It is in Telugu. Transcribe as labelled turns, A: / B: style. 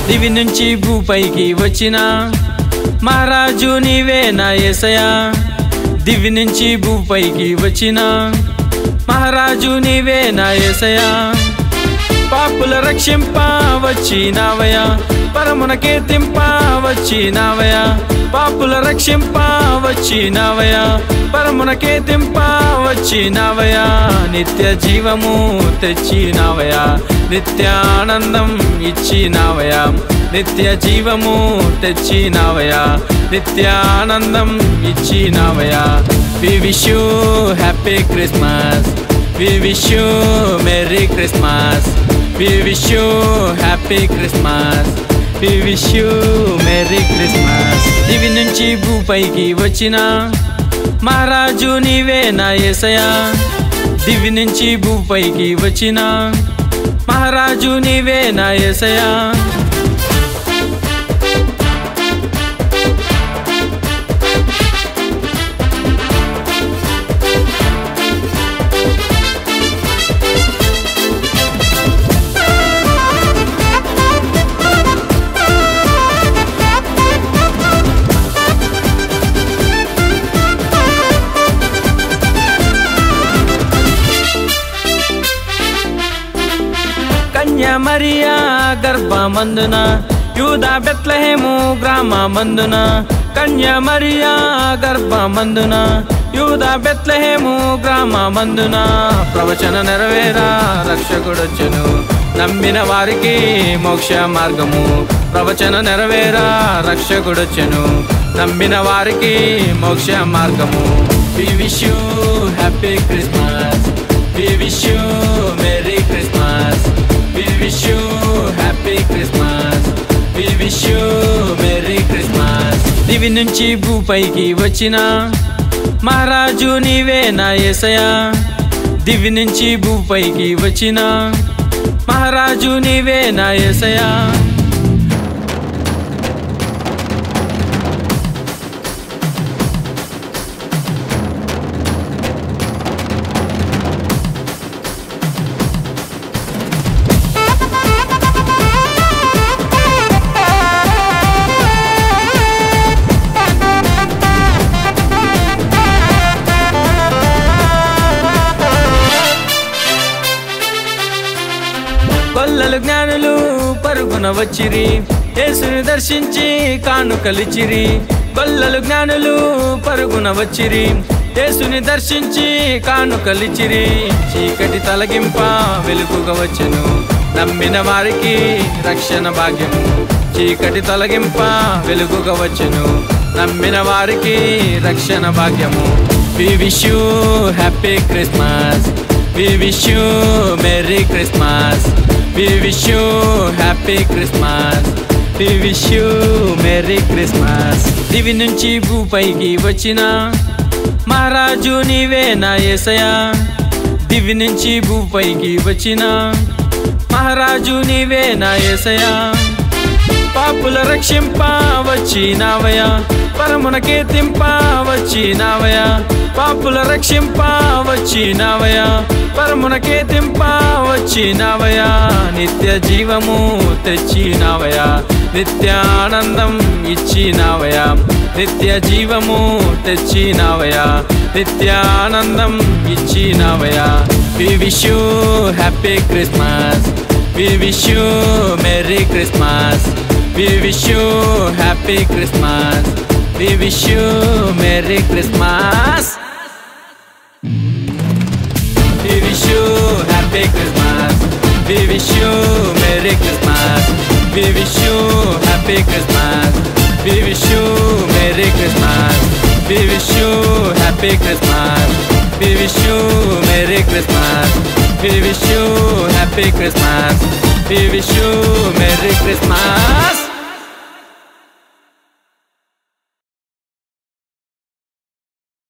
A: దివి నుంచి భూపైకి వచ్చిన మహారాజు నీవేనా యేసయ్యా దివి నుంచి భూపైకి వచ్చిన మహారాజు నీవేనా యేసయ్యా పాపుల రక్షింప వచ్చినావయ్యా పరమున కీర్తింప వచ్చినావయ్యా పాపుల రక్షింప వచ్చినావయ్యా పరమున కీర్తింప వచ్చినావయ్యా నిత్య జీవము తెచ్చినావయ్యా నిత్యానందం ఇచ్చినావయ్యా నిత్య జీవము తెచ్చినావయ్యా నిత్యానందం ఇచ్చినావయ్యా We wish you happy Christmas We wish you Merry Christmas We wish you happy Christmas We wish you Merry Christmas దివి నుంచి భూపైకి వచ్చిన మహారాజు నీవేనా యేసయ్యా దివి నుంచి భూపైకి వచ్చిన మహారాజు నీవేనా యేసయ్యా మరియా గర్భమందున యూదా బెత్లెహేము గ్రామమందున కన్య మరియా గర్భమందున యూదా బెత్లెహేము గ్రామమందున ప్రవచన నెరవేరా రక్షకుడొచ్చెను నమ్మిన వారికి మోక్ష మార్గము ప్రవచన నెరవేరా రక్షకుడొచ్చెను నమ్మిన వారికి మోక్ష మార్గము We wish you happy Christmas We wish you Merry Christmas We wish you happy Christmas We wish you Merry Christmas దివి నుంచి భూపైకి వచ్చిన మహారాజు నీవేనా యేసయ్యా దివి నుంచి భూపైకి వచ్చిన మహారాజు నీవేనా యేసయ్యా గొల్లలు జ్ఞానులు పరుగున వచ్చిరి యేసుని దర్శించి కానుకలిచిరి గొల్లలు జ్ఞానులు పరుగున వచ్చిరి యేసుని దర్శించి కానుకలిచిరి చీకటి తొలగింప వెలుగుగా వచ్చెను నమ్మిన వారికి రక్షణ భాగ్యము చీకటి తొలగింప వెలుగుగా వచ్చెను నమ్మిన వారికి రక్షణ భాగ్యము We wish you happy Christmas We wish you Merry Christmas We wish you happy Christmas We wish you Merry Christmas దివి నుంచి భూపైకి వచ్చిన మహారాజు నీవేనా యేసయ్యా దివి నుంచి భూపైకి వచ్చిన మహారాజు నీవేనా యేసయ్యా పాపుల రక్షింప వచ్చినావయ్యా పరమున కీర్తింప వచ్చినావయ్యా పాపుల రక్షింప వచ్చినావయ్యా పరమున కీర్తింప వచ్చినావయ్యా నిత్య జీవము తెచ్చినావయ్యా నిత్యానందం ఇచ్చినావయ్యా నిత్య జీవము తెచ్చినావయ్యా నిత్యానందం ఇచ్చినావయ్యా We wish you happy Christmas We wish you Merry Christmas We wish you happy Christmas We wish you Merry Christmas We wish you happy Christmas We wish you Merry Christmas We wish you happy Christmas We wish you Merry Christmas We wish you happy Christmas We wish you Merry Christmas We wish you happy Christmas We wish you Merry Christmas